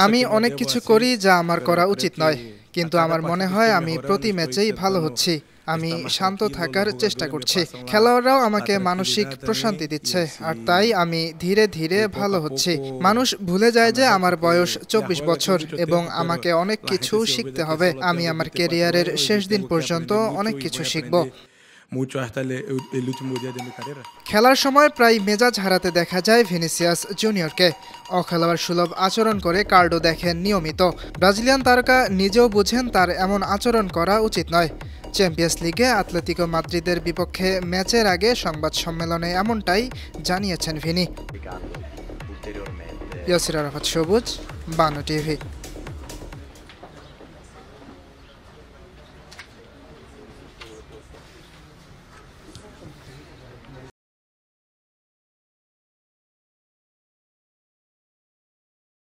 আমি অনেক কিছু করি যা আমার করা উচিত নয়, কিন্তু আমার মনে হয় আমি প্রতি ম্যাচেই ভালো হচ্ছি। আমি শান্ত থাকার চেষ্টা করছি। খেলোয়াড়রাও আমাকে মানসিক প্রশান্তি দিচ্ছে, আর তাই আমি ধীরে ধীরে ভালো হচ্ছি। মানুষ ভুলে যায় যে আমার বয়স ২৪ বছর এবং আমাকে অনেক কিছু শিখতে হবে। আমি আমার ক্যারিয়ারের শেষ দিন পর্যন্ত অনেক কিছু শিখব। খেলার সময় প্রায় মেজাজ হারাতে দেখা যায় ভিনিসিয়াস জুনিয়রকে। অখেলোয়াড় সুলভ আচরণ করে কার্ডও দেখেন নিয়মিত। ব্রাজিলিয়ান তারকা নিজেও বুঝেন তার এমন আচরণ করা উচিত নয়। চ্যাম্পিয়ন্স লিগে আতলেতিকো মাদ্রিদের বিপক্ষে ম্যাচের আগে সংবাদ সম্মেলনে এমনটাই জানিয়েছেন ভিনি। ইয়াসির আরাফাত সবুজ, বাংলা টিভি।